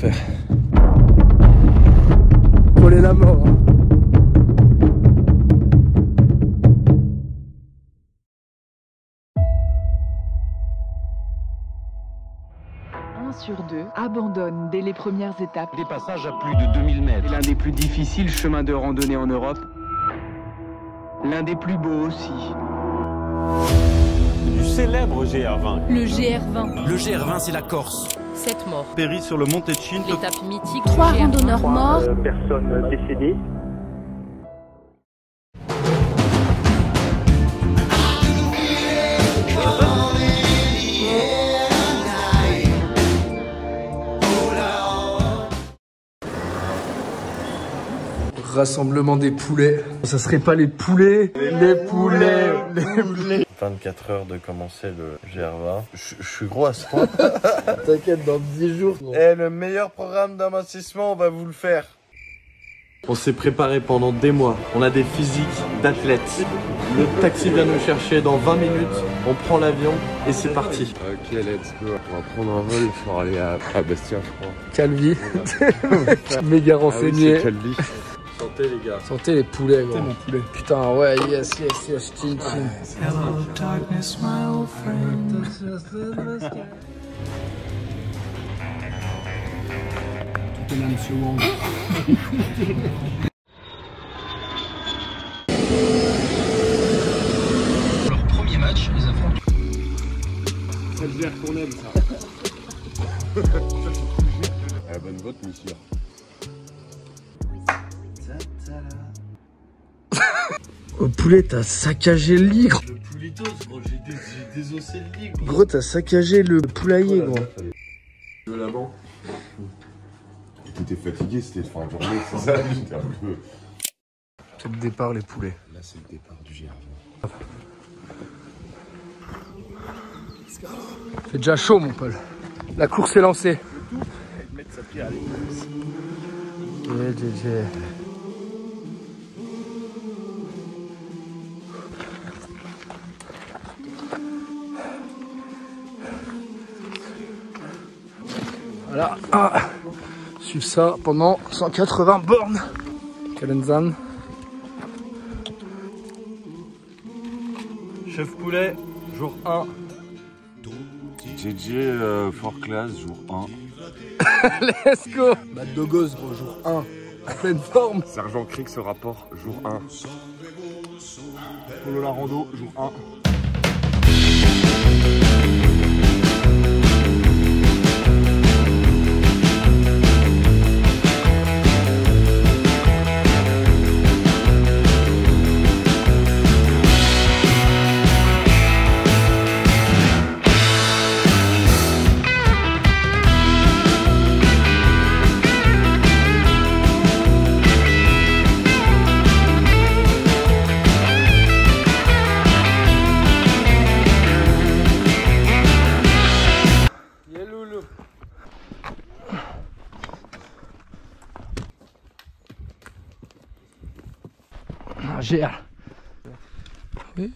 l'enfer. Voler la mort. Hein. Sur 2 abandonne dès les premières étapes. Des passages à plus de 2000 mètres. L'un des plus difficiles chemins de randonnée en Europe. L'un des plus beaux aussi. Du célèbre GR20. Le GR20. Le GR20, c'est la Corse. 7 morts. Péri sur le Monte Cin. L'étape mythique. 3 randonneurs morts. Personnes décédées. Rassemblement des poulets. Ça serait pas les poulets? Les poulets. 24 heures de commencer le GR20. Je suis gros à ce point. T'inquiète, dans 10 jours. Et le meilleur programme d'amincissement, on va vous le faire. On s'est préparé pendant des mois. On a des physiques d'athlètes. Le taxi vient nous chercher dans 20 minutes. On prend l'avion et c'est parti. Ok, let's go. On va prendre un vol pour aller à Bastia, je crois. Calvi. Méga renseigné. Ah oui, Calvi. Santé les gars. Santé les poulets, gros. Mon poulet. Putain, ouais, yes, chin. Hello darkness, my old friend. Tout est là, monsieur Wong. Leur premier match, ils affrontent. C'est le GR qu'on aime, ça. Bonne vote, monsieur. Oh poulet, t'as saccagé le lit, gros. Le poulitos, gros, j'ai désossé le lit, gros. Gros, t'as saccagé le poulailler, gros. De l'avant. T'étais fatigué, c'était fin de journée, c'est ça. J'étais un peu... C'est le départ, les poulets. Là, c'est le départ du GR20. C'est déjà chaud, mon Paul. La course est lancée. Mettre sa pied à l'écoute. Yeah, GG. Voilà, suivre ça pendant 180 bornes. Kalenzan. Chef poulet, jour 1. JJ Fort Class, jour 1. Let's go. Mad Dogos, gros, jour 1. En pleine forme. Sergent Crick, ce rapport, jour 1. Polo la rando, jour 1. GR. Oui.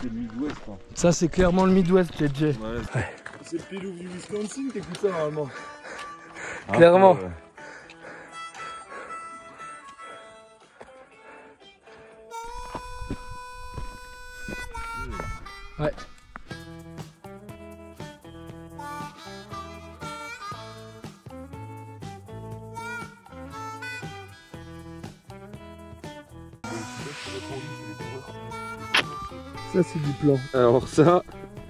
c'est le Midwest. Hein. Ça, c'est clairement le Midwest, JJ. Ouais. Ouais. C'est le Pilou du Wisconsin qui écoute ça normalement. Clairement. Ouais. Ça c'est du plan. Alors ça,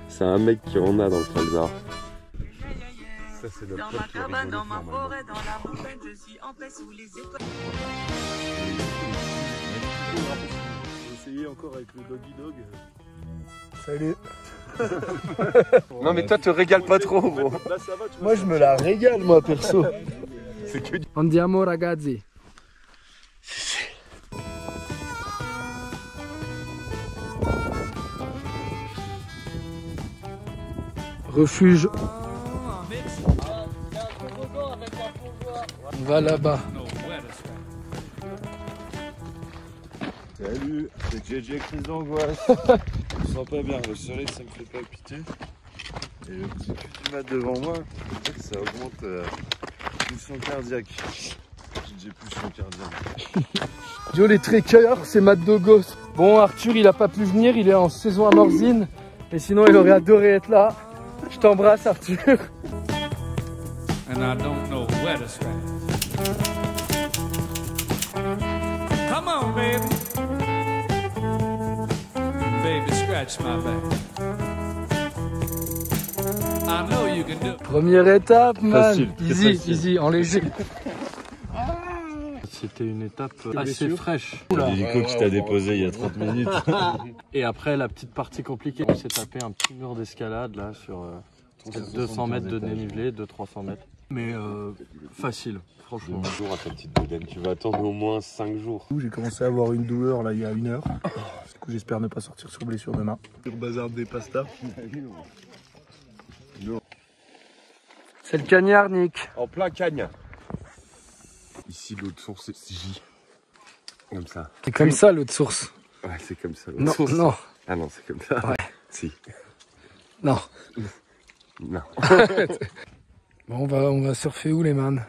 c'est un mec qui en a dans le Falzar. Ça c'est le Dans ma cabane, dans ma forêt, dans la montagne, je suis en paix sous les étoiles. J'ai essayé encore avec le Doggy Dog. Salut. Non mais toi te régales pas trop gros. Là ça va, tu vois. Moi je me la régale moi perso. C'est que du... Andiamo ragazzi. Refuge. On va là-bas. Salut, c'est JJ crise d'angoisse. Je me sens pas bien, le soleil ça me fait palpiter. Et le petit cul du mat devant moi, je sais que ça augmente pulsion cardiaque. J'ai pulsion cardiaque. Yo les trekkers, c'est Mad Dogos. Bon Arthur il a pas pu venir, il est en saison à Morzine. Et sinon il aurait adoré être là. Je t'embrasse Arthur. And I don't know where to scratch. Come on, baby. Baby, scratch my back. I know you can do it. Première étape, man. Facile, Easy, facile. easy, en léger. C'était une étape assez fraîche. L'hélico que je t'ai déposé il y a 30 minutes. Et après la petite partie compliquée, on s'est tapé un petit mur d'escalade là sur 200 mètres de dénivelé, 200-300 mètres. Mais facile, franchement. Un jour à ta petite bedaine, tu vas attendre au moins 5 jours. J'ai commencé à avoir une douleur là il y a 1 heure. Du coup j'espère ne pas sortir sur blessure demain. Sur bazar des pastas. C'est le cagnard Nick. En plein cagne. Ici l'autre source c'est J. Comme ça. C'est comme ça l'autre source. Ouais c'est comme ça l'autre Non, source. non, Ah non c'est comme ça. Ouais. Si. non. Non. Bon on va surfer où les man?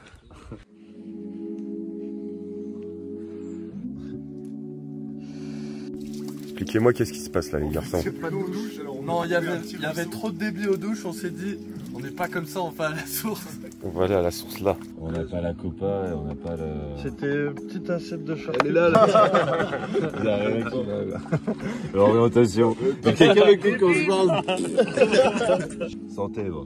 Expliquez-moi qu'est-ce qui se passe là les garçons. Non, il y avait trop de débit aux douches, on s'est dit, on n'est pas comme ça, on va à la source. On va aller à la source là. On n'a pas la copa et on n'a pas le... C'était une petite assiette de charcuterie. Elle est là. L'orientation. Quelqu'un avec qui qu'on se parle. Santé, bon.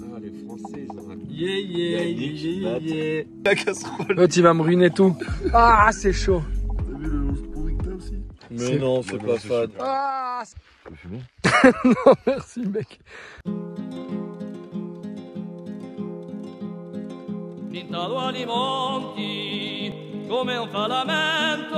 Yeah. La casserole. L'autre il va me ruiner tout. Ah c'est chaud. T'as vu le pourri que t'as aussi? Mais non, c'est pas fade. Ah Tu veux fumer? non merci mec. Pintato ai monti come un palamento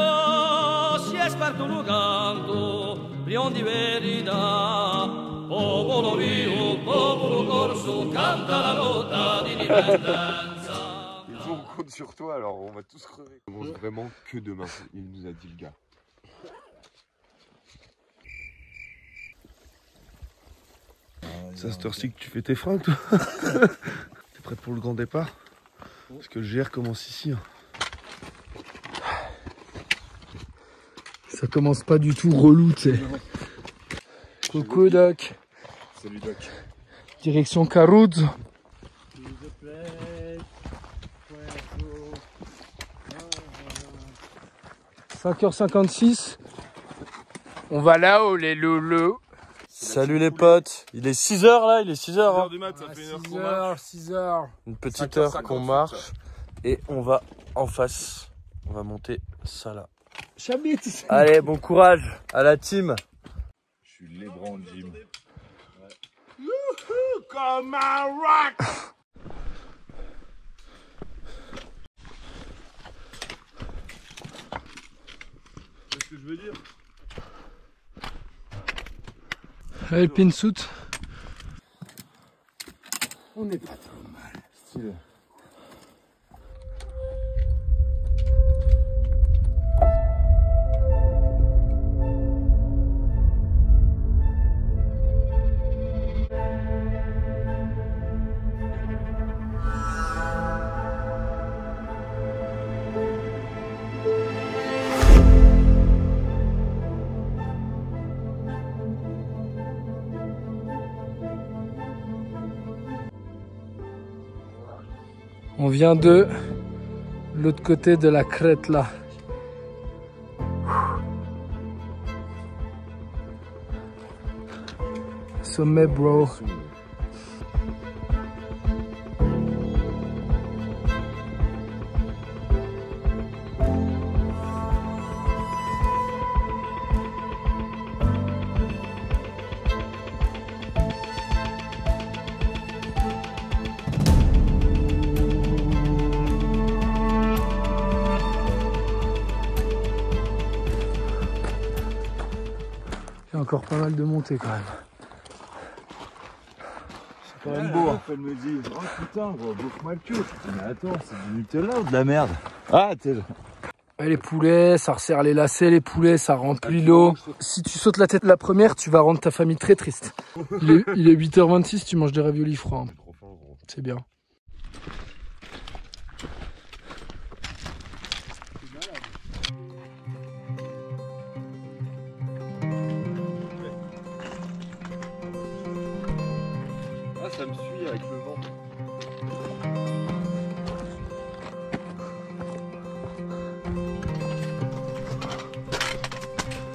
si è sparto un canto prion di verità popolo vivo popolo corso canta la nota di dipendenza. On compte sur toi alors on va tous crever. On mange vraiment que demain, il nous a dit le gars. C'est à cette heure-ci que tu fais tes fringues, toi? T'es prêt pour le grand départ? Parce que le GR commence ici. Ça commence pas du tout relou tu sais. Coucou Doc. Salut Doc. Direction Caruzzo. 5h56. On va là-haut les loulous. Salut les potes, il est 6h là, il est 6h. 6h du mat, ça fait 1 heure qu'on marche. 6h. Une petite heure qu'on marche et on va en face. On va monter ça là. J'habite. Allez, bon courage à la team. Je suis l'ébran Jim. Comme un rock. Qu'est-ce que je veux dire? Allez, le pinsuit. On est pas trop mal. Stylé. On vient de l'autre côté de la crête là. Sommet, bro. Il y a encore pas mal de montées quand même. C'est quand même beau. Elle me dit, oh putain, bouffe-moi le cul. Mais attends, c'est du Nutella ou de la merde? Ah, t'es là. Et les poulets, ça resserre les lacets, les poulets, ça remplit l'eau. Si tu sautes la tête la première, tu vas rendre ta famille très triste. Il est 8h26, tu manges des raviolis froids. C'est bien. Ah, ça me suit avec le vent.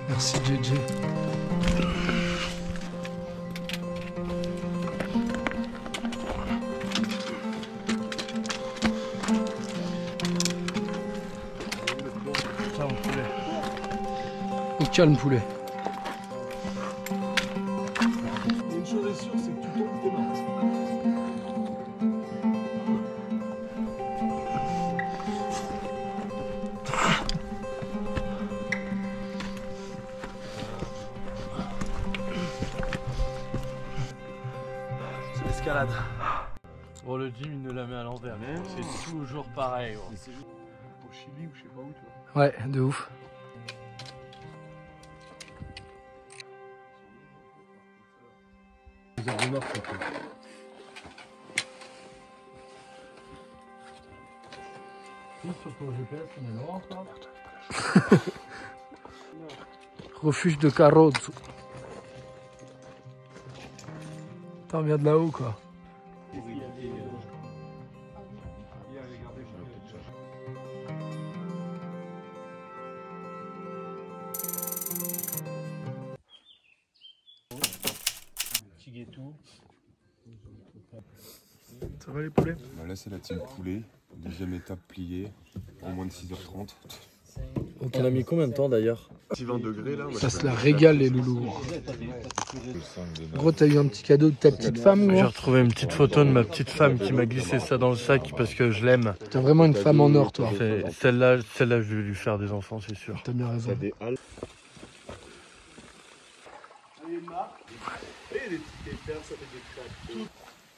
Merci JJ. Ciao, poulet. Au calme, poulet. Une chose est sûre, c'est que tu tombes, t'es mort. C'est l'escalade. Bon, le gym, il nous la met à l'envers. C'est toujours pareil. Gros. C'est juste au Chili ou je sais pas où, tu vois. Ouais, de ouf. Sur ton GPS, on est loin, quoi. Refuge de Carrozzo. T'en viens de là-haut, quoi. Ça va les poulets? Bah là c'est la team poulet, deuxième étape pliée, en moins de 6h30. On a mis combien de temps d'ailleurs? 20 degrés là. Ça se la régale les loulous. Gros, t'as eu un petit cadeau de ta petite femme, J'ai gros? retrouvé une petite photo de ma petite femme qui m'a glissé ça dans le sac parce que je l'aime. T'as vraiment une femme en or, toi. Celle-là, je vais lui faire des enfants, c'est sûr. T'as bien raison.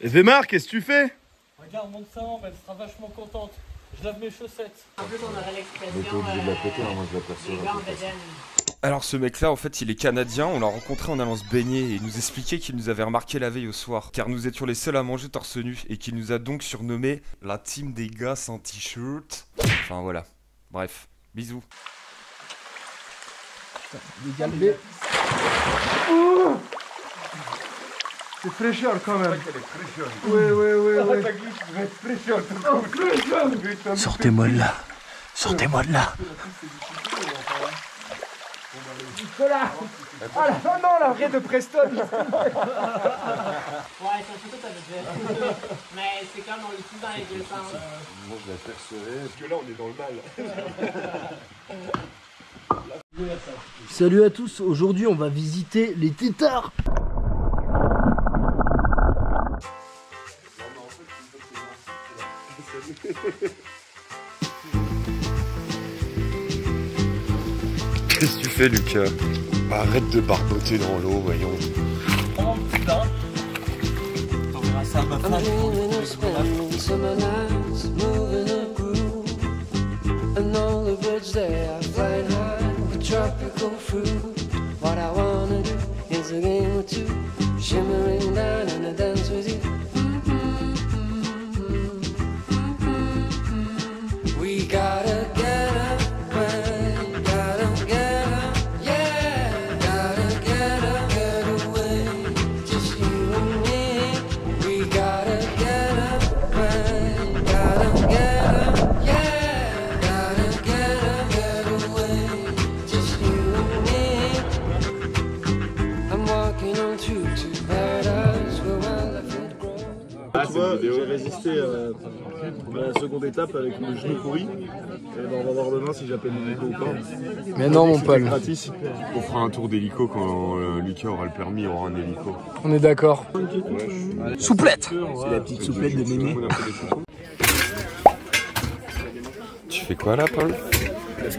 Et Vémar, qu'est-ce que tu fais? Regarde mon sang, elle sera vachement contente. Je lave mes chaussettes. En plus, on aurait l'expression. t'es obligé de la péter, moi je la perçois. Les gars en bedaine. Alors ce mec-là, en fait, il est canadien, on l'a rencontré en allant se baigner et il nous expliquait qu'il nous avait remarqué la veille au soir, car nous étions les seuls à manger torse nu et qu'il nous a donc surnommé la team des gars sans t-shirt. Enfin voilà, bref, bisous. Les galbés. Oh, c'est fraîcheur quand même. Ouais. Sortez-moi de là. Sortez-moi de là. Nicolas. Ah la fin, non, la vraie de Preston. Ouais, ça surtout t'avais déjà. Mais c'est comme on l'utilise dans les deux sens. Moi je la percevais, parce que là on est dans le mal. Salut à tous, aujourd'hui on va visiter les têtards. Qu'est-ce que tu fais Lucas? Bah, arrête de barboter dans l'eau, voyons. Oh putain. T'enverras ça à ma femme. tu vois, j'ai résisté à la seconde étape avec le genou pourri. Et ben, on va voir demain si j'appelle l'hélico ou pas. Mais non, mon Paul. Gratis. On fera un tour d'hélico quand Lucas aura le permis, il aura un hélico. On est d'accord. Souplette. C'est la petite souplette de Mémé. Tu fais quoi là, Paul? J'ai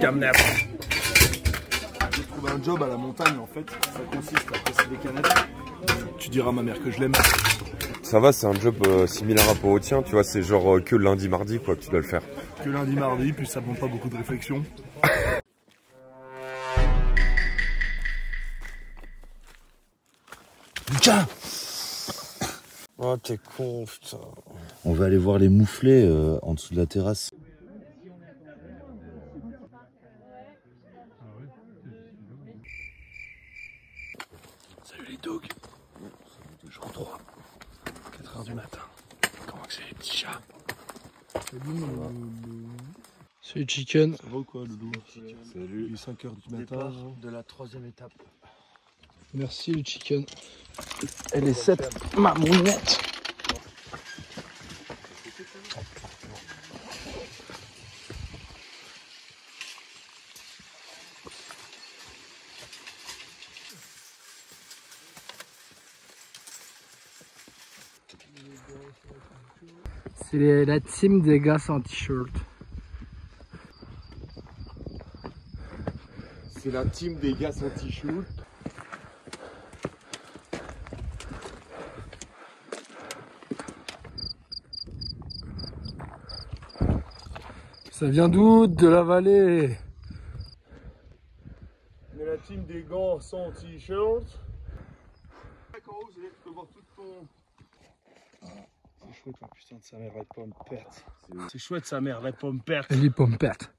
trouvé un job à la montagne en fait. Ça consiste à passer des canettes. Tu diras à ma mère que je l'aime. Ça va, c'est un job similaire à au tien, tu vois, c'est genre que lundi, mardi quoi que tu dois le faire. Que lundi, mardi, puis ça demande pas beaucoup de réflexion. Lucas! Oh, t'es con, putain. On va aller voir les mouflets en dessous de la terrasse. Salut les dogs. Jour 3. 4 h du matin. Comment que c'est les petits chats? Salut Chicken. Ça va ou quoi, Loulou? Salut. Il est 5 h du matin. De la 3e étape. Merci le Chicken. Et les 7 mamounettes. C'est la team des gars sans t-shirt. C'est la team des gars sans t-shirt. Ça vient d'où? De la vallée. On est la team des gars sans t-shirt. En haut, vous allez voir tout ton... C'est chouette, ma putain de sa mère, la pomme perte. C'est chouette, sa mère, la pomme perte. Les pommes pertes.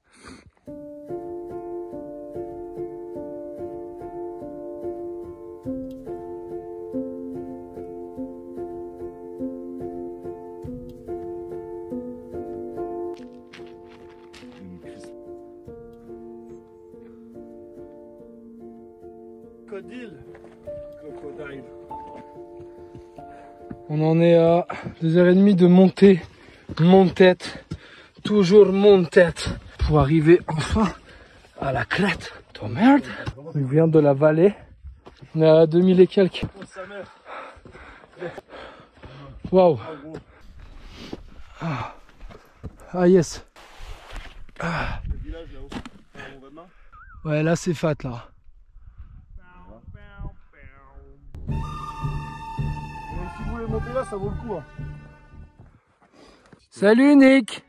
Crocodile. Crocodile. On en est à 2h30 de montée. Mon-tête. Toujours mon-tête. Pour arriver enfin à la crête. Oh merde. On vient de la vallée. On est à 2000 et quelques. Waouh. Ah yes. Ah. Ouais, là c'est fat là. Si vous voulez monter là, ça vaut le coup. Hein. Salut Nick.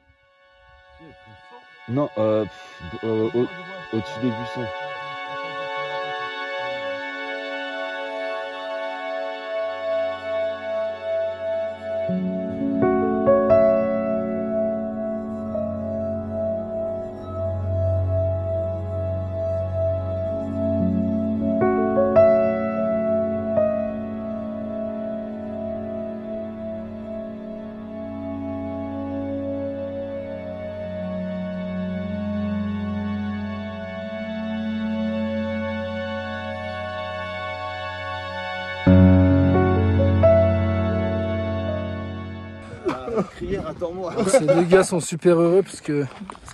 Non, au-dessus des buissons. Ces deux gars sont super heureux parce que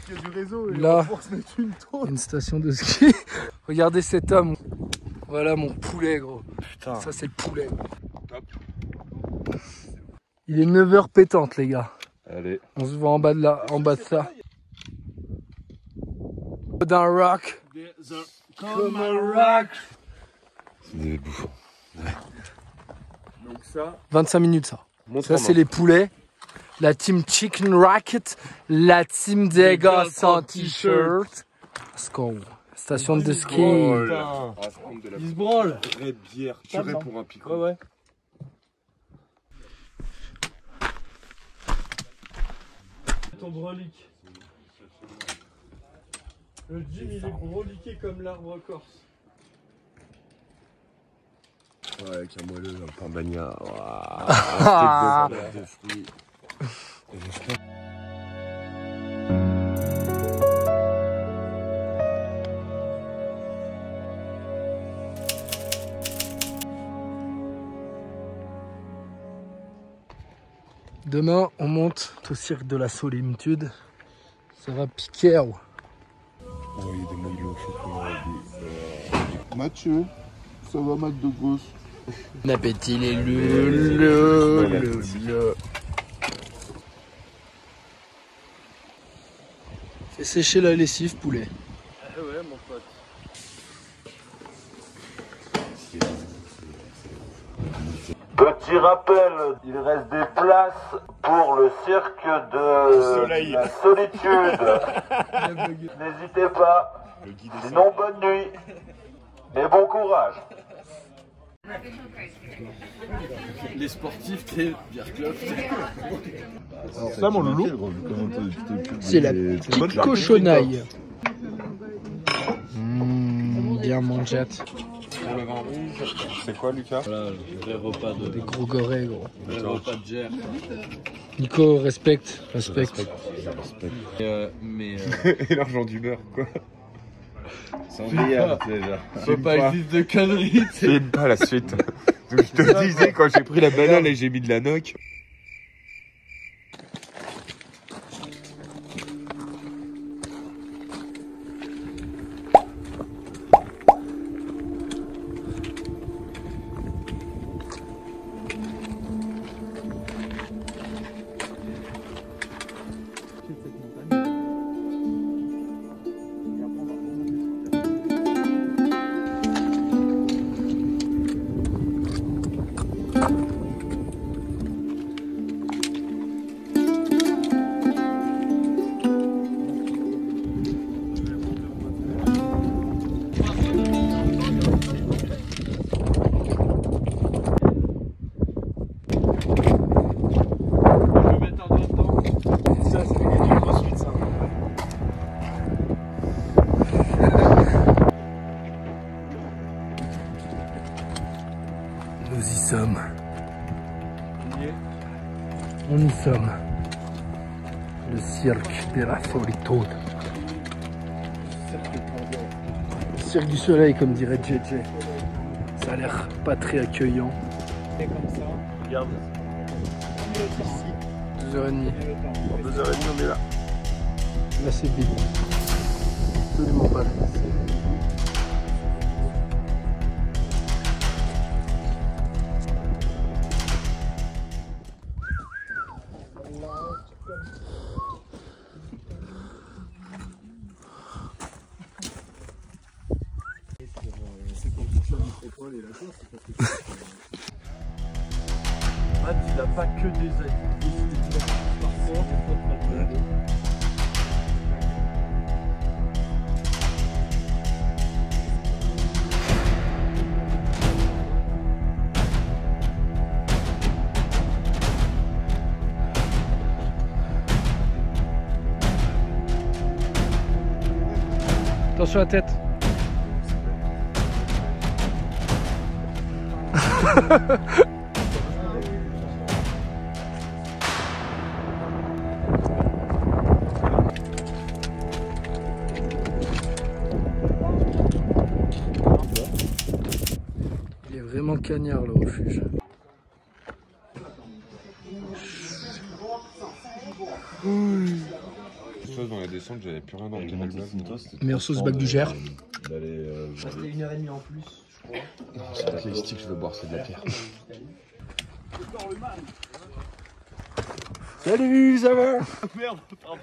qu'il y a du réseau et là, on va se mettre une tôle. une station de ski. Regardez cet homme. Voilà mon poulet, gros. Putain. Ça, c'est le poulet. Top. Il est 9h pétante, les gars. Allez. On se voit en bas de ça. D'un rock. Comme un rock. C'est des bouffons. Donc ça. 25 minutes, ça. Ça, c'est les poulets. La team Chicken Racket. La team des gars sans t-shirt. Let's go. Station de ski. Il se branle. Vraie bière tirée pour un picot. Ouais, ouais. Ton brolique. Le gym, il est broliqué comme l'arbre corse. Ouais, avec un moelleux, un pain bagnard. Ah. De fruits. Demain, on monte au cirque de la solitude. Ça va piquer. Oh, il y a des moelleux au chocolat. Mathieu, ça va, Matt de Gosse? Bon appétit, les Fais sécher la lessive, poulet. Ah ouais, mon pote. Petit rappel, il reste des places pour le cirque de la solitude. N'hésitez pas. Sinon, bonne nuit et bon courage. Les sportifs, t'es bière club. Ça, mon loulou, c'est la petite cochonaille. Bien mangeette. Pour le vin rouge, c'est quoi, Lucas? Voilà, le vrai repas de... Des gros gorées, gros. Le vrai repas de gère. Nico, respecte. Et l'argent du beurre, quoi. C'est enviable, déjà. Faut pas vivre de conneries. C'est pas la suite. Donc, je te disais, quand j'ai pris la banane et j'ai mis de la noc. Nous y sommes. On y sommes. Le cirque de la solitude. Cirque du soleil, comme dirait JJ. Ça a l'air pas très accueillant. C'est comme ça. Regarde. 2h30. 2h30, on est là. Là, c'est vide. Absolument pas. Matt, il a pas que des Attention à la tête. Il est vraiment cagnard le refuge. Dans la descente, j'avais plus rien dans le canal. Meilleure sauce bac du Gers. C'était 1h30 en plus, je crois. Non, c'est pas les sticks que je veux boire, c'est de la pierre. Salut, ça va? Merde, pardon.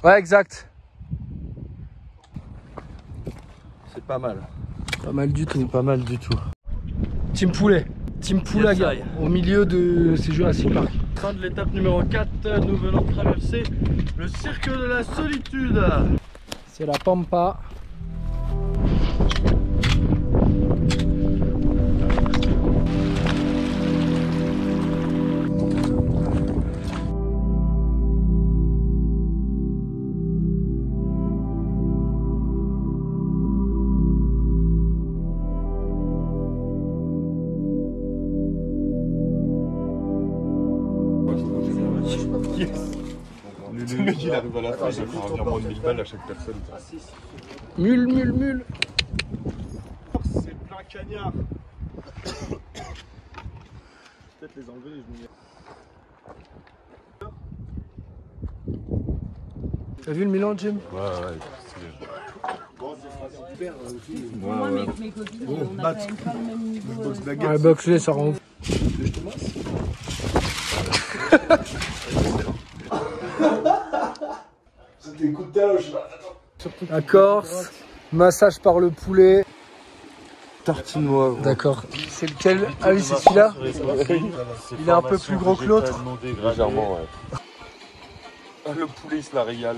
Ouais, exact. C'est pas mal. Pas mal du tout. C'est pas mal du tout. Team Poulet. Team Poulaga. Au milieu de ces Jurassic Park. Fin de l'étape numéro 4, nous venons de traverser le cirque de la solitude. C'est la Pampa. Le mec il arrive à la fin, il va faire un virement de 1000 balles à chaque personne. Mule. C'est plein cagnard. peut-être les enlever et je me mets. T'as vu le Milan, Jim? Ouais. Moi, mes copines, on n'a quand même pas le même niveau. Ouais, boxe-les, ça rend ouf. C'était coup de taloche. La Corse, massage par le poulet. Tartinois. D'accord. C'est lequel? Ah oui, c'est celui-là. Il est un peu plus gros que l'autre. Légèrement, ouais. Ah, le poulet, il se la régale.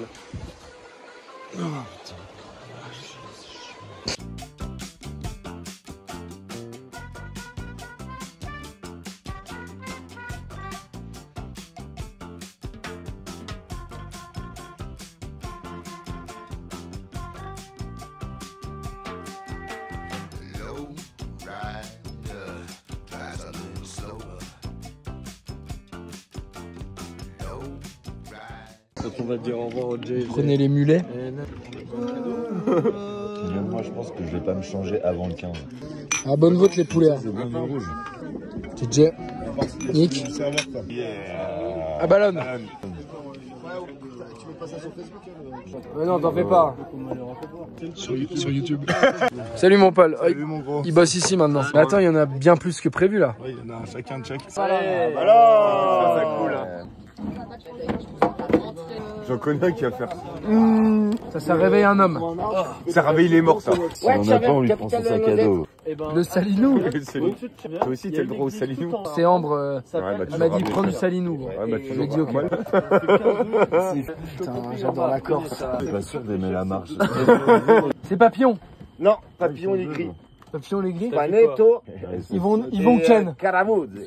Quand on va dire au revoir au Jay. Prenez les mulets. Moi, je pense que je vais pas me changer avant le 15. Ah, bonne vote les poulets. Hein. C'est bon, le rouge. TJ. Nick. Ah, ballonne. Non, t'en fais pas. Sur YouTube. Salut mon Paul. Salut mon gros. Il bosse ici maintenant. Mais attends, il y en a bien plus que prévu là. Ouais, il y en a chacun check. Ça cool. J'en connais un qui va faire. Ça réveille un homme. Ça réveille les morts, ça. Si on n'a pas, on lui prend son sac à dos. Le salinou. Toi aussi, t'as le droit au salinou. C'est Ambre. Elle m'a dit prends du salinou. Je lui ai dit ok. Putain, j'adore la Corse. Je suis pas sûr d'aimer la marche. C'est Papillon. Non, Papillon il est gris. Papillon les gris. Paneto. Ils vont ken. Caramuzzi.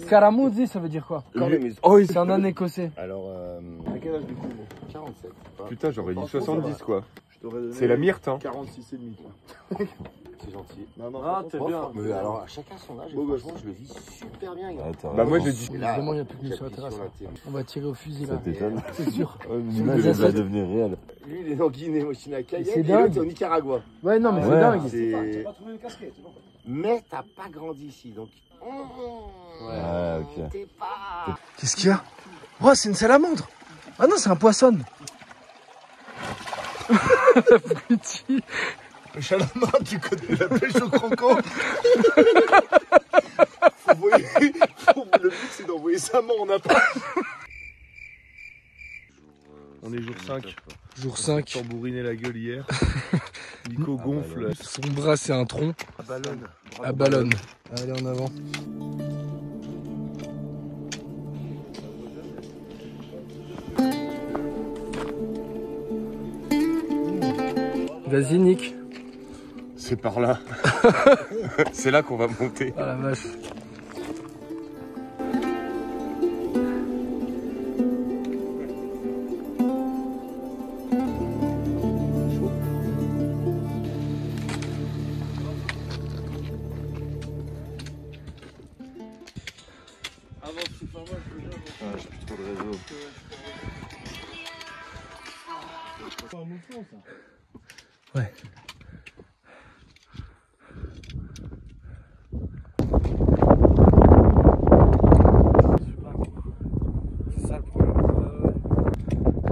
Caramuzzi, ça veut dire quoi? Oh, c'est un âne écossais. Alors, à quel âge du coup? 47. Putain, j'aurais dit 70 quoi. C'est la myrte, hein. 46 et demi quoi. C'est gentil. Non, Ah, t'es bien. Mais alors, chacun son âge, franchement, je le vis super bien. Bah, moi j'ai dit. Évidemment, il n'y a plus que nous sur la terrasse. On va tirer au fusil là. Ça t'étonne? C'est sûr. L'image elle va devenir réelle. Lui, il est en Guinée, moi je suis à Cayenne. C'est Et dingue. l'autre, c'est au Nicaragua. Ouais, non, mais c'est Ouais. dingue. C'est... pas trouvé une casquette, c'est bon. Mais t'as pas grandi ici, donc. Ouais, ok. T'es pas. Qu'est-ce qu'il y a? Oh, c'est une salamandre. Ah non, c'est un poisson. Petit. Le chalamar, tu connais la pêche au croco. Le but c'est d'envoyer sa main en appât. On est jour 5. Jour 5. Tambouriné la gueule hier. Nico gonfle. Son bras, c'est un tronc. À ballonne. À ballonne. Allez, en avant. Vas-y, Nick. C'est par là. C'est là qu'on va monter. Ah la vache. J'ai plus trop de réseau. Ouais. C'est ça le problème.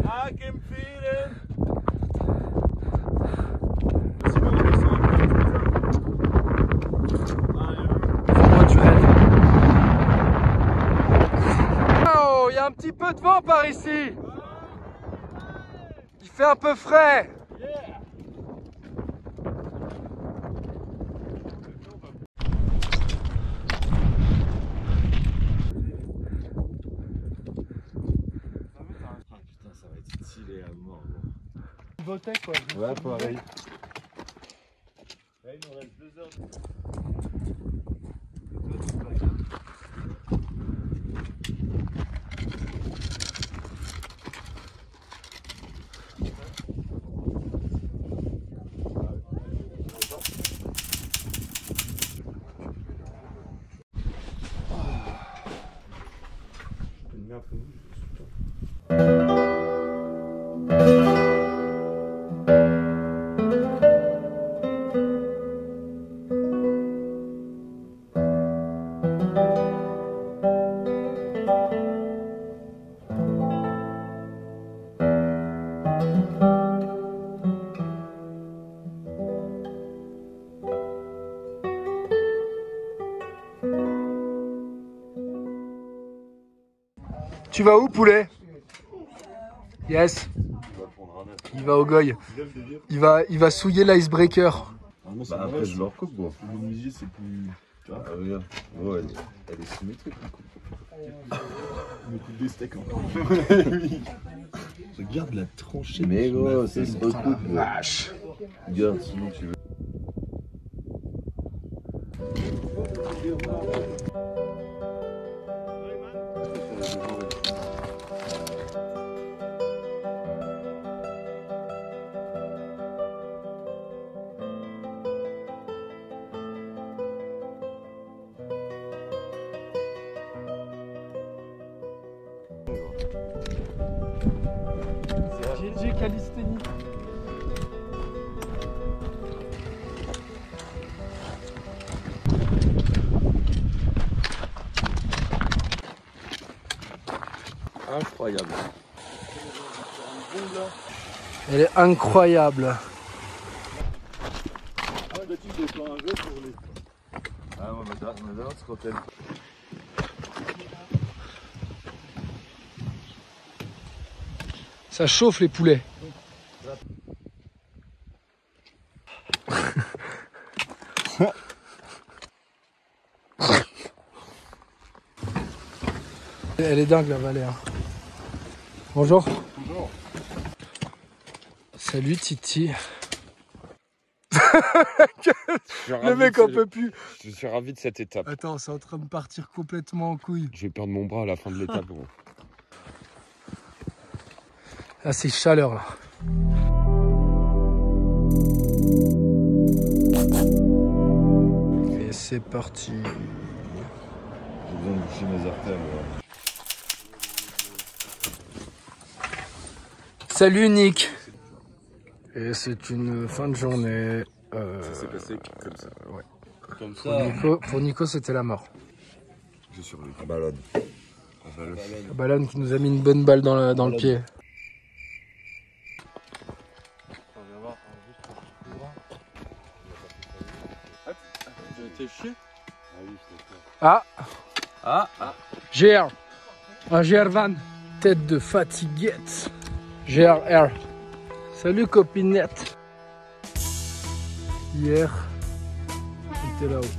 I can feel it. Oh, il y a un petit peu de vent par ici. Il fait un peu frais. Putain, ça va être stylé à mort. Votais quoi. Ouais, pareil. Là, il nous reste 2 heures. Tu vas où, poulet? Yes. Il va au goy. Il va souiller l'icebreaker. Bah, après, je leur coupe, moi. Le menuisier, c'est plus. Tu vois, regarde. Oh, elle est symétrique, la coupe. Me coupe des steaks encore. Oui. Regarde la tranchée. Mais gros, ça se recoupe. Vache. Regarde, sinon tu veux. GG Calisthénie. Incroyable. Elle est incroyable. Ah, d'habitude, j'ai fait un jeu pour les. Ah, ouais, mais là, c'est quand elle. Ça chauffe les poulets. Elle est dingue la vallée. Hein. Bonjour. Bonjour. Salut Titi. Le mec en peut plus. Je suis ravi de cette étape. Attends, c'est en train de partir complètement en couille. Je vais perdre mon bras à la fin de l'étape, gros. Là, c'est chaleur là. Et c'est parti. J'ai besoin de boucher mes artères. Ouais. Salut Nick. Et c'est une fin de journée. Ça s'est passé comme ça. Ouais. Comme ça. Pour Nico, c'était la mort. J'ai survécu. À ballonne. La ballonne qui nous a mis une bonne balle dans le pied. GR. Un GR van. Tête de fatiguette. GR. Salut copinette. Hier, j'étais là-haut.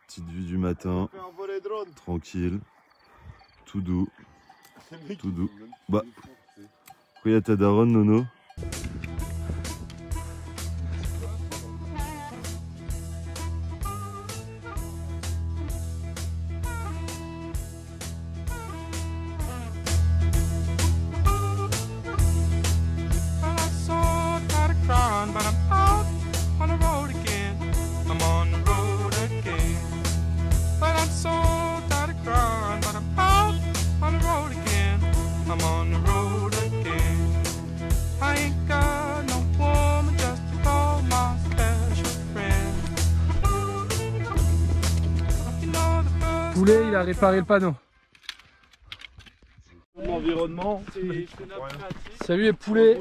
Petite vue du matin. Tranquille. Tout doux. Tout doux. Bah. Pourquoi il y a ta daronne, Nono? But I'm out on the road again. I'm on the road again. But I'm so tired of crying. But I'm out on the road again. I'm on the road again. I ain't got no woman just to call my special friend. You know the first Poulet, il a réparé le panneau. L'environnement. Salut les poulets.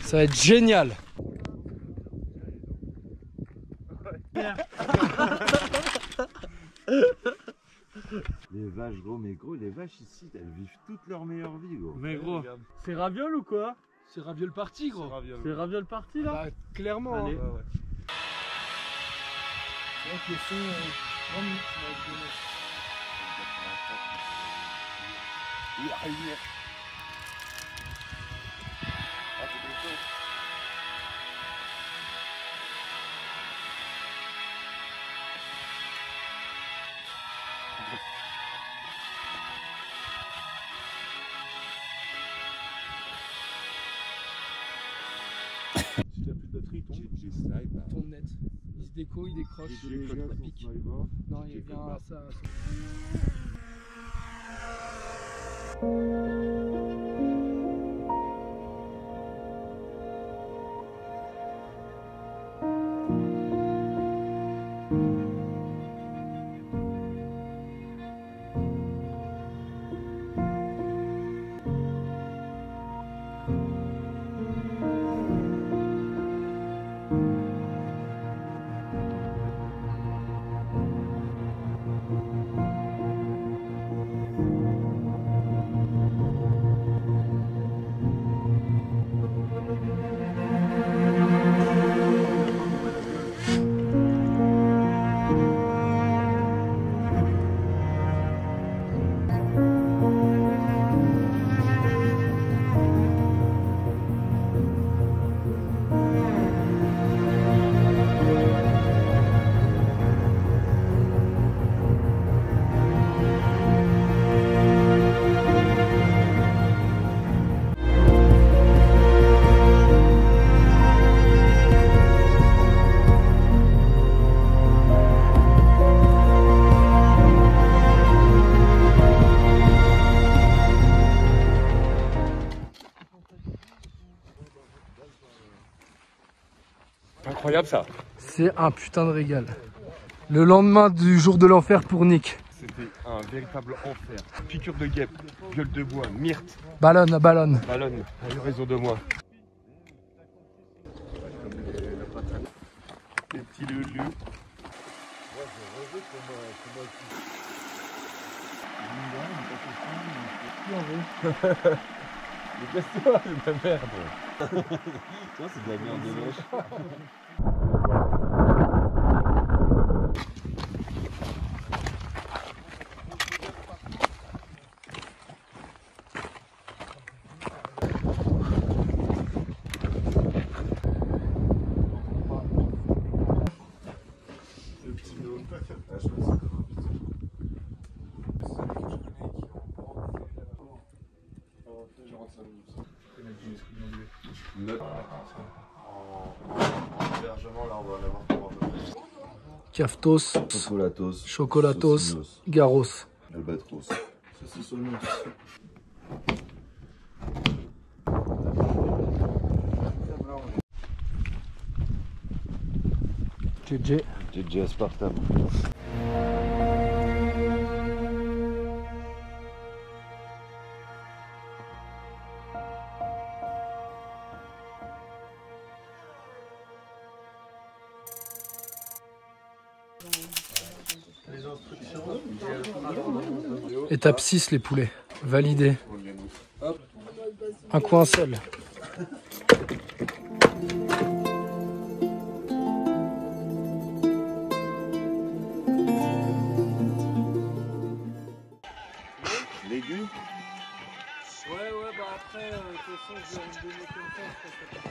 Ça va être génial. Les vaches, gros, mais gros, les vaches ici, elles vivent toute leur meilleure vie, gros. Mais gros, c'est raviole ou quoi? C'est raviole parti, gros. C'est raviole parti là? Bah, clairement. Allez. Hein. Ouais. Donc le son, 30 minutes, ça va être donné. Si t'as plus de batterie, Tourne net. Il se déco, il décroche, ça pique. Non, il vient à ça. incroyable ça. C'est un putain de régal. Le lendemain du jour de l'enfer pour Nick. C'était un véritable enfer. Piqûre de guêpe, gueule de bois, myrte. Ballonne, ballonne. Ballonne, a eu raison de moi. Les petits lulus. Mais casse-toi, c'est de la merde. Ça, c'est de la merde de lèche. Caftos, Chocolatos, Garros. Albatros. Saucissonnos. JJ. JJ Aspartame. Étape 6, les poulets. Validé. Un coin seul. Légumes. Ouais, bah après, de toute façon, je vais me donner comme ça, je pense que c'est ça.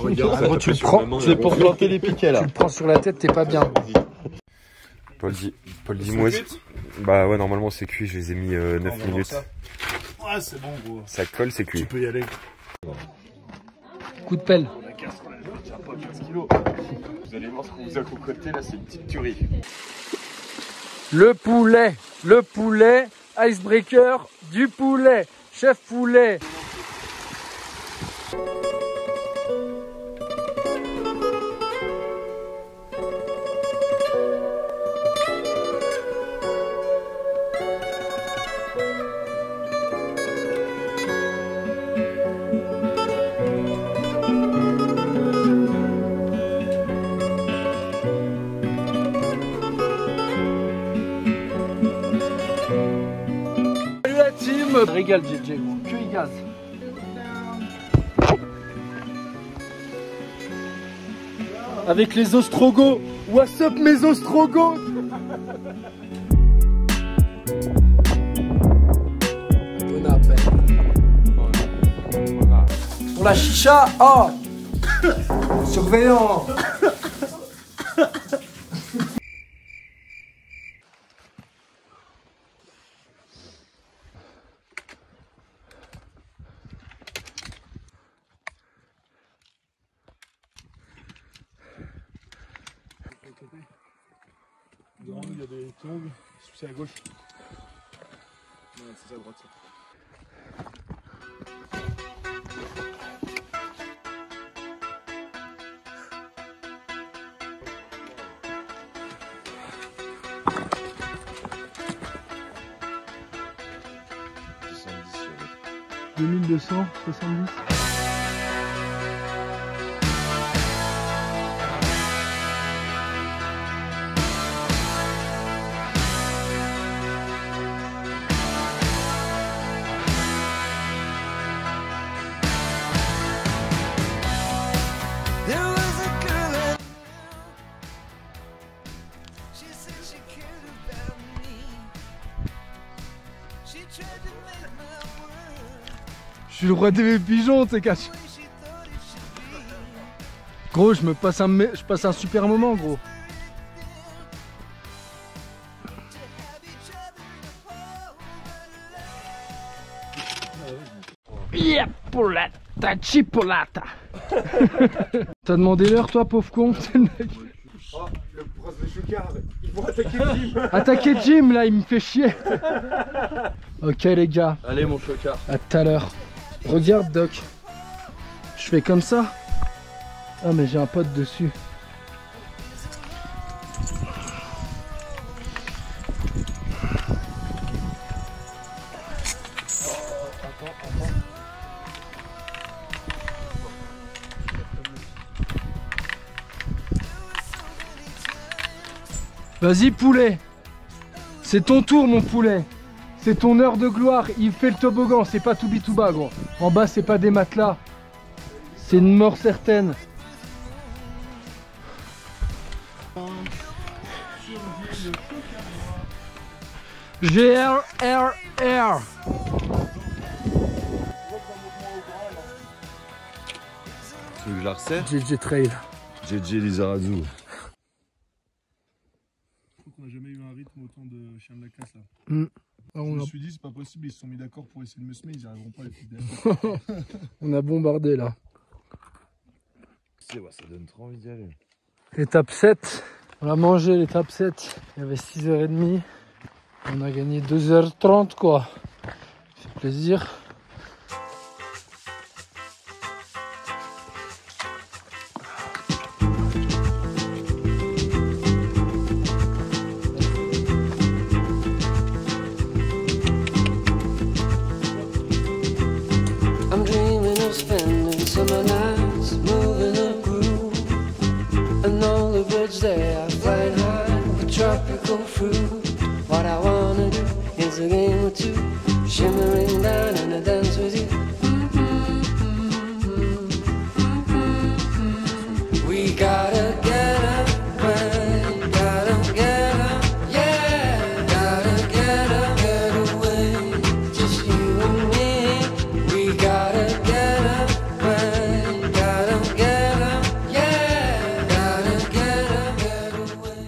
Regarde, tu le prends, c'est pour planter les piquets là. Tu le prends sur la tête, t'es pas bien. Paul dit moi. Bah ouais, normalement c'est cuit, je les ai mis 9 minutes. Ouais, c'est bon, gros. Ça colle, c'est cuit. Tu peux y aller. Coup de pelle. On a 15 kilos. Vous allez voir ce qu'on vous a concocté là, c'est une petite tuerie. Le poulet, icebreaker du poulet, chef poulet. Régale JJ, que il gaz. Avec les ostrogos. What's up mes ostrogos? Bon appel. Pour la chicha, oh. Surveillant. Devant nous, il y a des tongs. C'est à gauche. Ouais, c'est à droite, ça. « 2270. Je suis le roi des pigeons, t'es caché. Gros, je passe un super moment, gros. Yeah, polata, chipolata. T'as demandé l'heure, toi, pauvre con? Oh, le prince de Choucard, ils vont attaquer Jim. Attaquer Jim là, il me fait chier. Ok les gars. Allez mon chocard. À tout à l'heure. Regarde Doc. Je fais comme ça. Ah mais j'ai un pote dessus. Vas-y poulet. C'est ton tour mon poulet. C'est ton heure de gloire. Il fait le toboggan. C'est pas tout bas gros. En bas c'est pas des matelas. C'est une mort certaine. GRRR. Tu veux que je la recette? JJ Trail. JJ Lizarazu. On n'a jamais eu un rythme autant de chien de la casse là. Ah, je me suis dit c'est pas possible, ils se sont mis d'accord pour essayer de me semer, ils n'y arriveront pas les fidèles. On a bombardé là. Ça donne trop envie d'y aller. Étape 7. On a mangé l'étape 7. Il y avait 6h30. On a gagné 2h30 quoi. Ça fait plaisir. I'm dreaming of spending summer nights moving a groove, and all the birds there are flying high with tropical fruit. What I wanna do is a game or two, shimmering down and a dance with you. We gotta get up, man, gotta get up, yeah, gotta get up, get away, just you and me. We gotta get up, man, gotta get up, yeah, gotta get up, get away.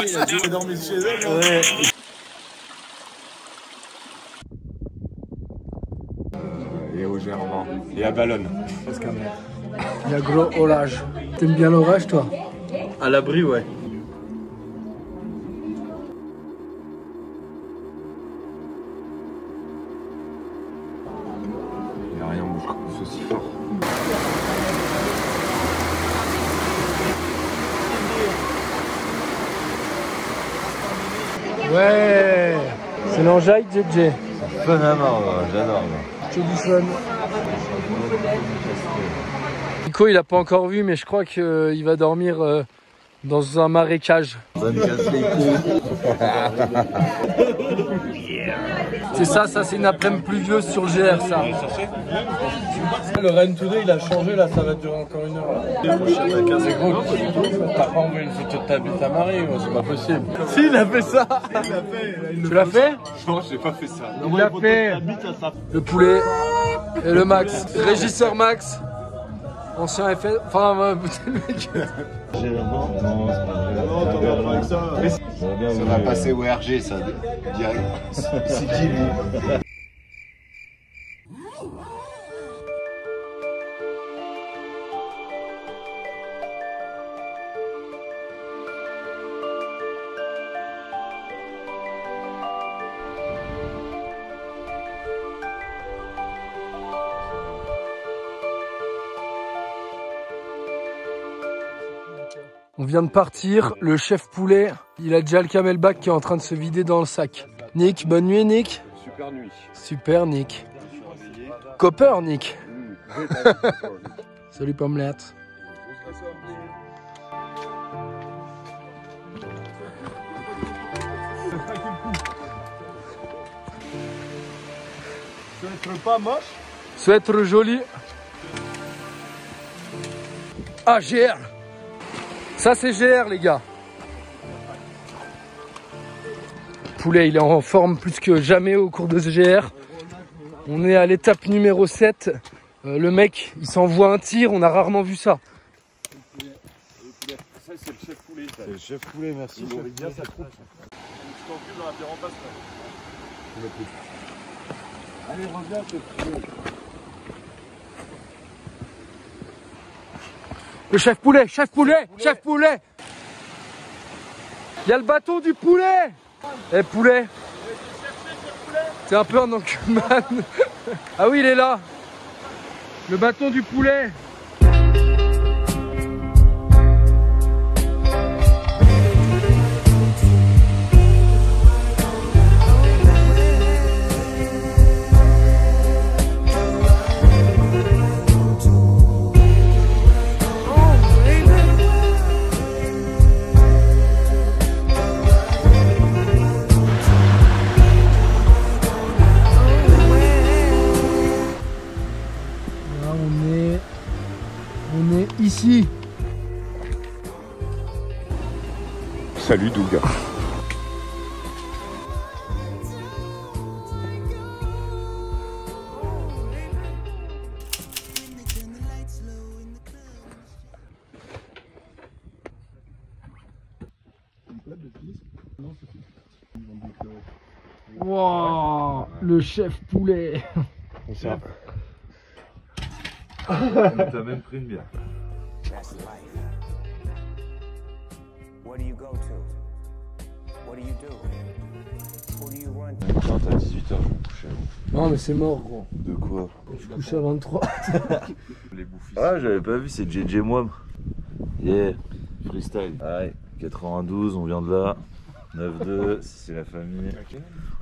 Il a dû dormir chez elle. Ouais. Et au Germain. Et à Ballonne. Il y a gros orage. T'aimes bien l'orage toi? À l'abri ouais. Il n'y a rien où je trouve aussi fort. Ouais. C'est l'enjaille JJ. Fun à mort, j'adore. C'est du fun. Nico il a pas encore vu mais je crois qu'il va dormir dans un marécage. Ça me casse les couilles. C'est ça c'est une après-midi pluvieuse sur le GR ça. Le Rain Today il a changé là, ça va durer encore une heure. C'est gros, t'as pas envoyé une photo de ta bite à Marie, c'est pas possible. Si il a fait ça. Tu l'as fait? Non, j'ai pas fait ça. Il l'a fait. Le poulet et le Max. Régisseur Max. Ancien FS. Enfin, le mec. Non, c'est pas vrai. Ça va passer au RG, ça, direct. C'est qui lui? On vient de partir, le chef poulet, il a déjà le camelback qui est en train de se vider dans le sac. Nick, bonne nuit Nick. Super nuit. Super Nick. Copper Nick. Salut Pommelette. Souhaite pas moche. Souhaite joli. Ah GR. Ça c'est GR les gars. Poulet il est en forme plus que jamais au cours de ce GR. On est à l'étape numéro 7. Le mec il s'envoie un tir, on a rarement vu ça. Ça c'est le chef poulet. C'est le chef poulet, merci. Il aurait bien sa troupe. Tu t'encules dans la pierre en face là. Allez, reviens chef poulet. Le chef poulet, chef poulet, chef poulet. Il y a le bâton du poulet. Eh poulet. C'est un peu un enculman. Ah oui, il est là. Le bâton du poulet. On est ici. Salut Douga. Wow, le chef poulet. Ça. T'as même pris une bière. That's life. What do you go to? What do you do? Who do you run to? Quand à 18h, je vais me coucher. Non mais c'est mort gros. De quoi? Je couche à 23. Ah, j'avais pas vu, c'est JJ Moum. Yeah, freestyle. Ouais, 92, on vient de là. 9-2, c'est la famille.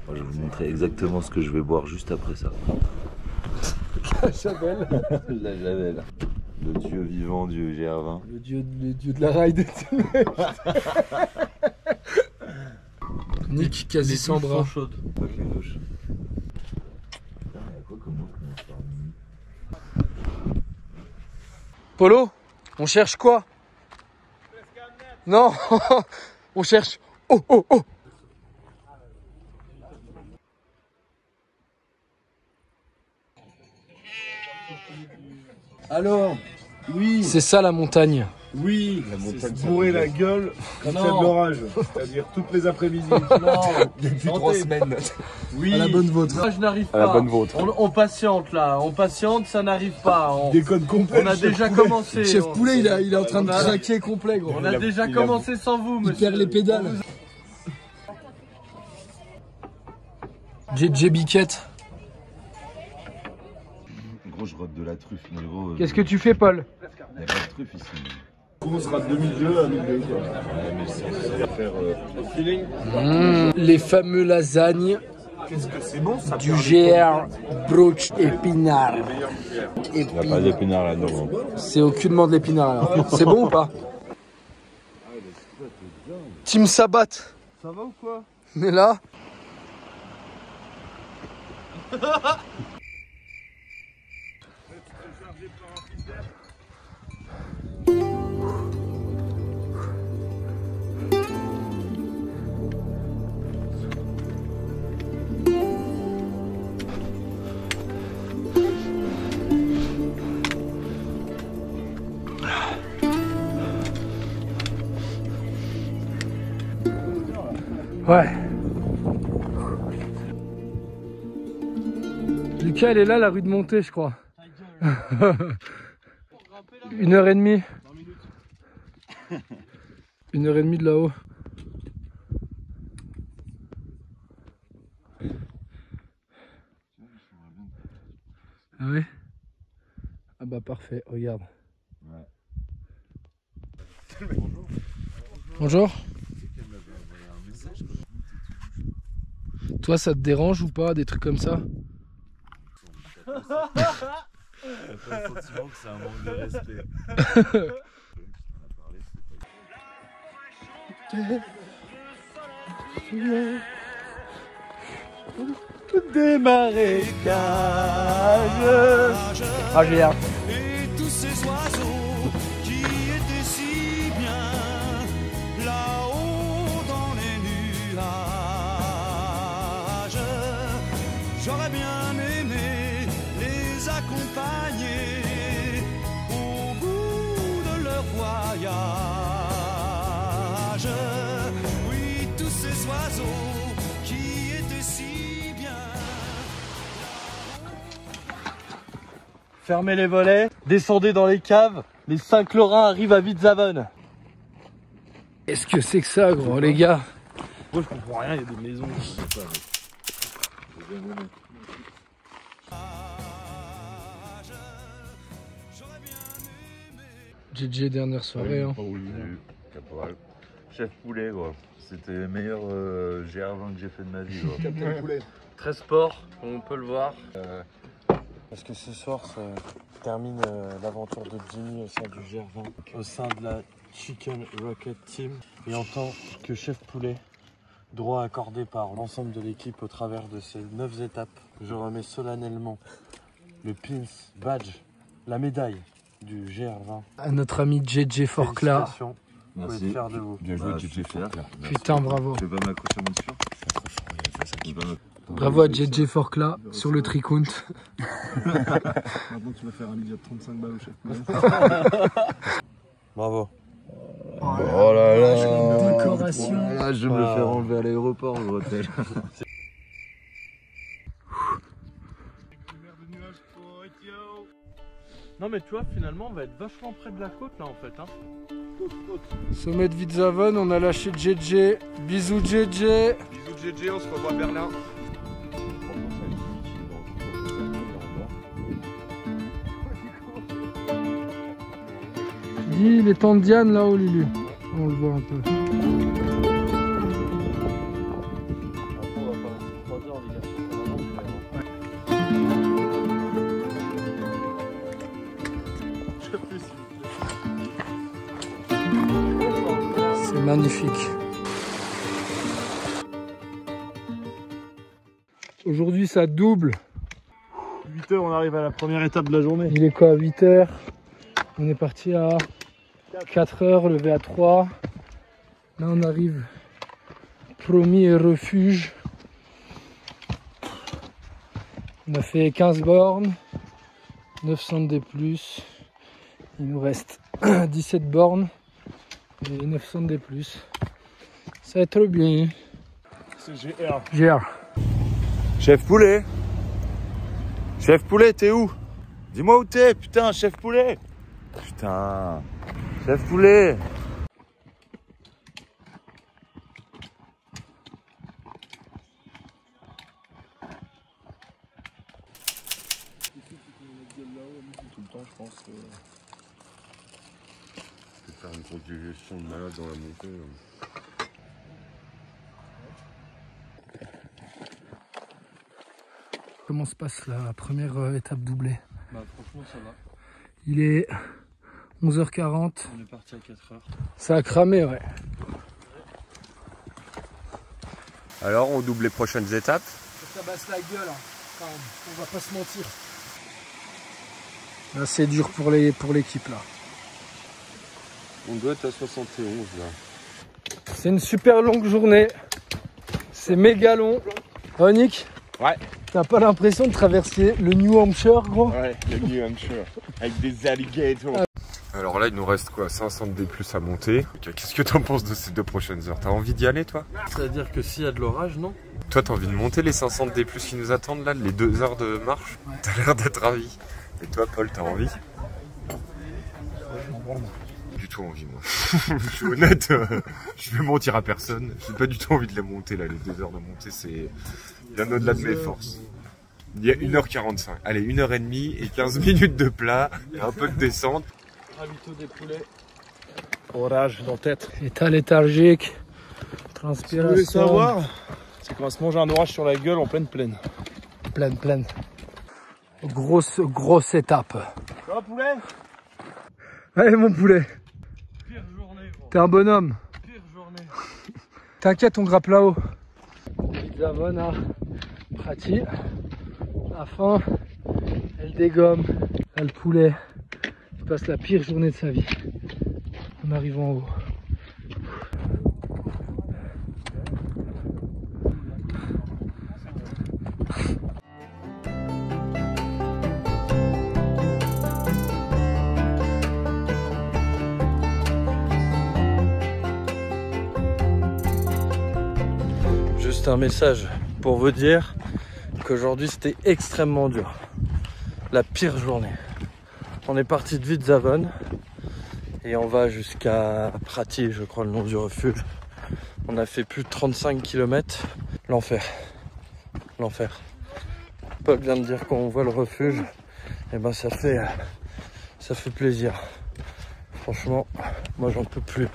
Moi, je vais vous montrer exactement ce que je vais boire juste après ça. La Javel. La Javel. Le dieu vivant du GR20. Le dieu de la ride. Nick quasi sans bras. Chaude. Pas que les douches. Polo, on cherche quoi? Non, on cherche. Oh oh oh. Alors, oui. C'est ça la montagne. Oui, c'est se bourrer la gueule quand il y a de l'orage, c'est-à-dire toutes les après-midi. Depuis 3 semaines. Oui. À la bonne vôtre. Je n'arrive pas. À la bonne vôtre. On patiente là, on patiente, ça n'arrive pas. Décode complet. On a déjà commencé. Chef poulet, il est en train de craquer complet gros. On a déjà commencé sans vous, monsieur. Il perd les pédales. JJ Biquette. Gros, je rate de la truffe, mais gros. Qu'est-ce que tu fais, Paul? Il n'y a pas de truffe ici. On sera de 2002 à 2002. Ouais, mais ça va faire feeling. Les fameux lasagnes. Qu'est-ce que c'est bon ça? Du GR Broch épinard. Il n'y a pas d'épinard là-dedans. C'est aucunement de l'épinard alors. C'est bon ou pas? Team Sabat. Ça va ou quoi? On est là. Ouais. Lucas, elle est là, la rue de Montée, je crois. 1h30. 1h30 de là-haut. Ah oui? Ah bah parfait, regarde. Ouais. Bonjour. Toi, ça te dérange ou pas, des trucs comme ça? T'as pas le sentiment que c'est un manque de respect. Des marécages. Ah, j'ai hâte. Et tous ces oiseaux qui étaient si bien là-haut dans les nuages. J'aurais bien aimé les accompagner au bout de leur voyage. Oui, tous ces oiseaux qui étaient si bien. Fermez les volets. Descendez dans les caves, les 5 Lorrains arrivent à Witzhaven. Qu'est-ce que c'est que ça, gros, les gars? Moi je comprends rien, il y a des maisons. JJ, dernière soirée. Hein. Caporal. Chef poulet, quoi. C'était le meilleur GR20 que j'ai fait de ma vie. Captain poulet. Très sport, comme on peut le voir. Parce que ce soir, ça termine l'aventure de Jimmy au sein du GR20, au sein de la Chicken Rocket Team. Et en tant que chef poulet, droit accordé par l'ensemble de l'équipe au travers de ces 9 étapes, je remets solennellement le pins, badge, la médaille du GR20 à notre ami JJ Forcla. Vous pouvez être fiers de vous. Bien joué, JJ Forcla. Putain, bravo. Je vais pas m'accrocher à mon dessus. Bravo à JJ Forcla sur le tricount. Maintenant, tu vas faire un budget de 35 balles au chef. Bravo. Oh là là. Décoration. Voilà, je vais me le faire enlever à l'aéroport, le hôtel. Non mais tu vois, finalement, on va être vachement près de la côte là en fait. Hein. Sommet de Witzhaven, on a lâché JJ. Bisous JJ. Bisous JJ, on se revoit à Berlin. Dis les temps de Diane là-haut, Lulu. On le voit un peu. C'est magnifique. Aujourd'hui ça double. 8 h, on arrive à la première étape de la journée. Il est quoi, 8 h? On est parti à 4 h, levé à 3. Là on arrive. Premier refuge. On a fait 15 bornes. 900 D+. Il nous reste 17 bornes. Et 900 D+. Ça va être bien. C'est GR. GR. Chef poulet. Chef poulet, t'es où? Dis-moi où t'es, putain, chef poulet. Putain. Chef poulet. Tout le temps, je pense. Je vais faire une contribution de malade dans la montée. Comment se passe la première étape doublée? Bah franchement ça va. Il est 11h40. On est parti à 4 h. Ça a cramé, ouais. Alors, on double les prochaines étapes. Ça basse la gueule, hein. Enfin, on va pas se mentir. Là, c'est dur pour l'équipe, là. On doit être à 71 là. C'est une super longue journée. C'est méga long. Oh, Nick? Ouais. T'as pas l'impression de traverser le New Hampshire, gros? Ouais, le New Hampshire. Avec des alligators. Alors là, il nous reste quoi, 500 D+ à monter. Qu'est-ce que t'en penses de ces 2 prochaines heures? T'as envie d'y aller, toi? C'est-à-dire que s'il y a de l'orage, non? Toi, t'as envie de monter les 500 D+ qui nous attendent là, les 2 heures de marche? Ouais. T'as l'air d'être ravi. Et toi, Paul, t'as envie? Du tout envie, moi. Je suis honnête, je vais mentir à personne. J'ai pas du tout envie de les monter là, les 2 heures de montée, c'est bien au-delà de mes forces. Il y a 1h45, allez 1h30 et 15 minutes de plat et un peu de descente. Ravito des poulets. Orage dans tête. État léthargique. Transpiration. Ce que vous voulez savoir, c'est qu'on va se manger un orage sur la gueule en pleine plaine. Pleine. Grosse étape. Ça va, poulet? Allez, mon poulet. Pire journée, gros. T'es un bonhomme. Pire journée. T'inquiète, on grappe là-haut. Witzhaven à Prati. À la fin, elle dégomme. Là, le poulet, il passe la pire journée de sa vie. En arrivant en haut. Juste un message pour vous dire qu'aujourd'hui c'était extrêmement dur. La pire journée. On est parti de Witzhaven et on va jusqu'à Prati, je crois le nom du refuge. On a fait plus de 35 km. L'enfer. L'enfer. Paul vient de dire qu'on voit le refuge. Et ben ça fait plaisir. Franchement, moi j'en peux plus.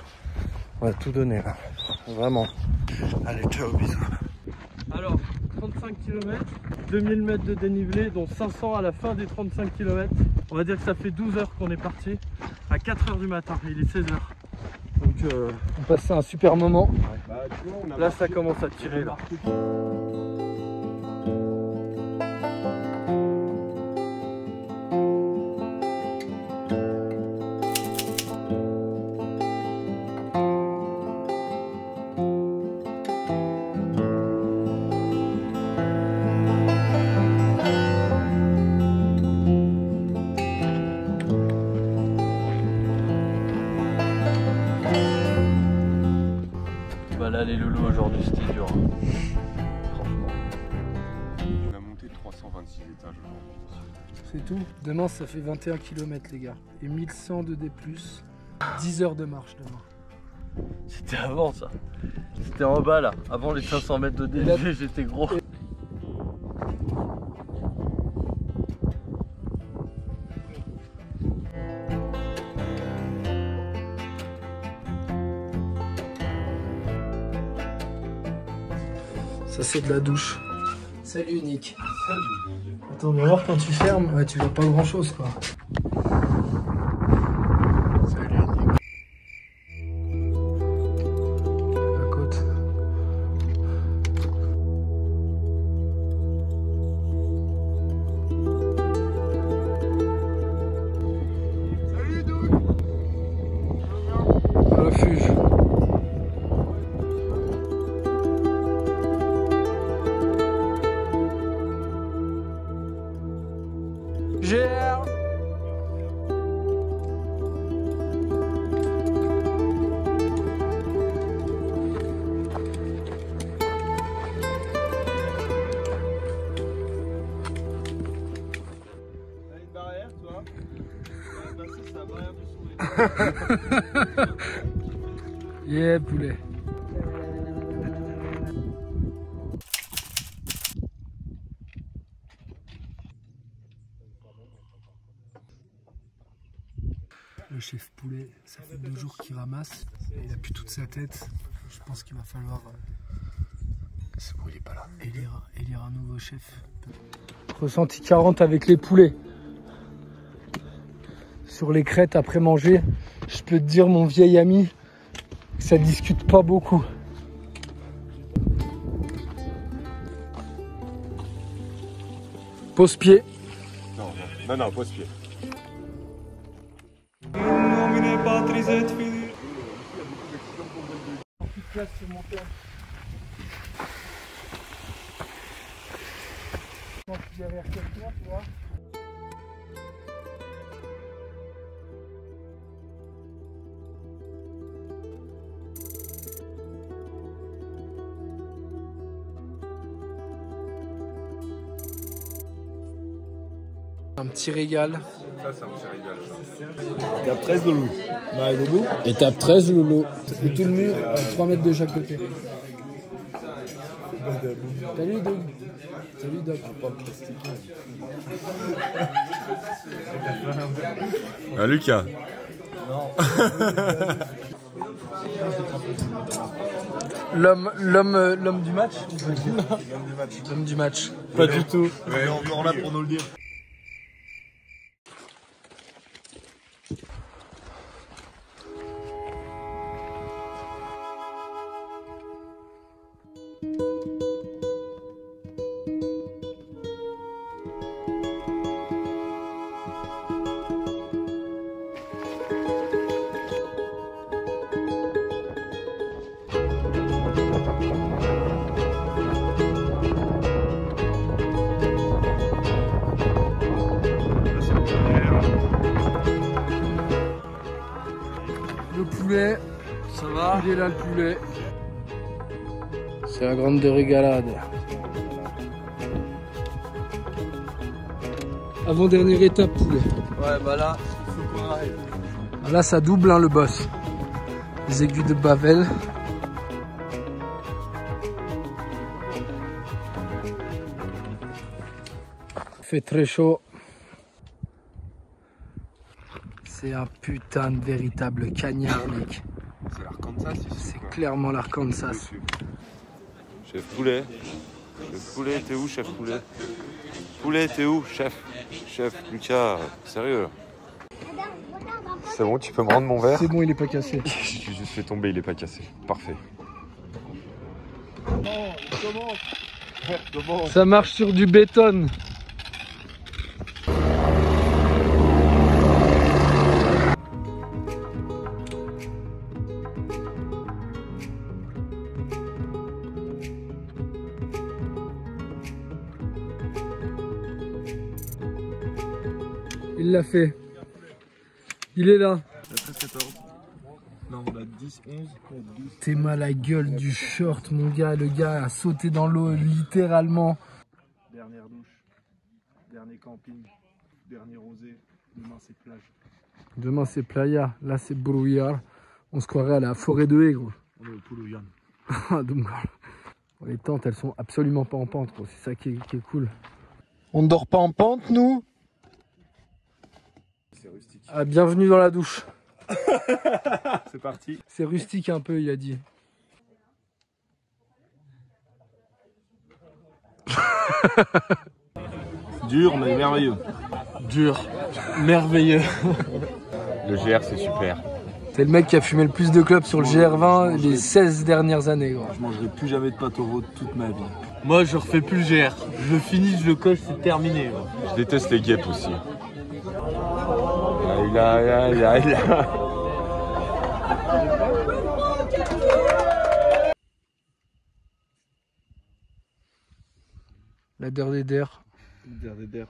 On va tout donner là. Vraiment. Allez, ciao, bisous. Alors, 35 km, 2000 mètres de dénivelé, dont 500 à la fin des 35 km. On va dire que ça fait 12 heures qu'on est parti. À 4 heures du matin, il est 16 heures. Donc on passait un super moment. Là ça commence à tirer là. Bah là les loulous aujourd'hui c'était dur. Franchement. On a monté 326 étages aujourd'hui. C'est tout. Demain ça fait 21 km les gars. Et 1100 de D+. 10 heures de marche demain. C'était avant ça. C'était en bas là. Avant les 500 mètres de dénivelé j'étais gros. Ça c'est de la douche. Salut Nick. Salut. Attends, on va voir quand tu fermes. Ouais, tu vois pas grand chose quoi. Salut Nick. La côte. Salut Doug. Refuge. GR. T'as une barrière, toi? Bah, c'est la barrière du sourire. Yeah, poulet. Le chef poulet, ça fait 2 jours qu'il ramasse. Il a plus toute sa tête. Je pense qu'il va falloir. C'est bon, il est pas là. Élire un nouveau chef. Ressenti 40 avec les poulets. Sur les crêtes après manger, je peux te dire, mon vieil ami, que ça discute pas beaucoup. Pose pied. Non, pose pied. Derrière quelqu'un, tu vois. Un petit régal. Ça, c'est un petit régal. Étape 13 Loulou. Marie debout. Étape 13 Loulou. Et tout le mur, 3 mètres de chaque côté. Salut Doug. Salut Doc. Ah Lucas. L'homme du match. L'homme du match. Pas du tout. Mais on vient là pour nous le dire. Le poulet, ça va? Il est là le poulet. C'est la grande de régalade. Avant-dernière étape poulet. Ouais, bah là, il faut qu'on arrive. Là, ça double hein, le boss. Les aiguilles de Bavel. Il fait très chaud. C'est un putain de véritable cagnard, mec. C'est l'Arkansas ici. C'est clairement l'Arkansas. Chef Poulet. Chef Poulet, t'es où, Chef Poulet? Poulet, t'es où, chef? Chef, Lucas, sérieux? C'est bon, tu peux me rendre mon verre? C'est bon, il est pas cassé. J'ai juste fait tomber, il est pas cassé. Parfait. Ça marche sur du béton. Il l'a fait. Il est là. Non, on a 10, 11, 12. T'es mal à la gueule du short, mon gars. Le gars a sauté dans l'eau, littéralement. Dernière douche, dernier camping, dernier rosé. Demain, c'est plage. Demain, c'est playa. Là, c'est brouillard. On se croirait à la forêt de haie, gros. On est au Poulouyan. Les tentes, elles sont absolument pas en pente, gros. C'est ça qui est cool. On ne dort pas en pente, nous. C'est rustique. Ah, bienvenue dans la douche. C'est parti. C'est rustique un peu, il a dit. Dur, mais merveilleux. Dur, merveilleux. Le GR, c'est super. C'est le mec qui a fumé le plus de clubs sur le GR20 les 16 dernières années, gros. Je mangerai plus jamais de pâte au veau toute ma vie. Moi, je refais plus le GR. Je le finis, je le coche, c'est terminé. Gros. Je déteste les guêpes aussi. La der des der. Der.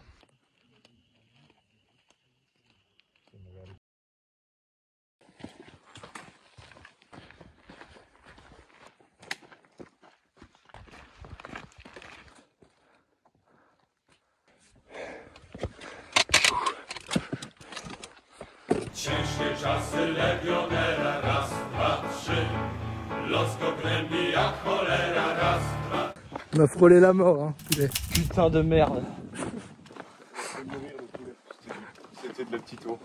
Ciężkie czasy legionera, raz, dwa, trzy. Los go gnębi jak cholera, raz, dwa. On a frôlé la mort, hein, poulet. Putain de merde. C'était de la petite eau.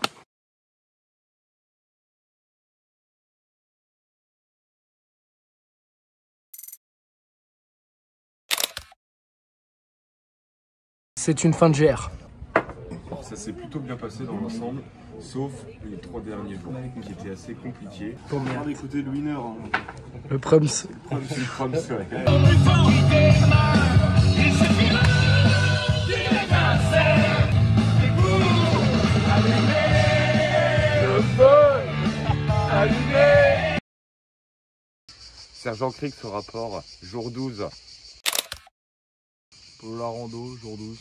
C'est une fin de GR. Ça s'est plutôt bien passé dans l'ensemble, sauf les 3 derniers jours qui étaient assez compliqués. Pour merde. Écoutez le winner. Hein. Le Prums. Le Prums, ouais. Sergent Crick, ce rapport, jour 12. Pour la rando, jour 12.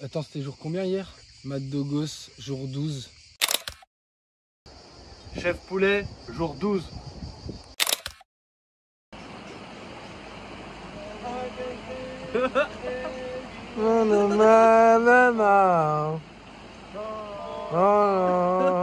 Attends, c'était jour combien hier? Mad Dogos, jour 12. Chef Poulet, jour 12. Oh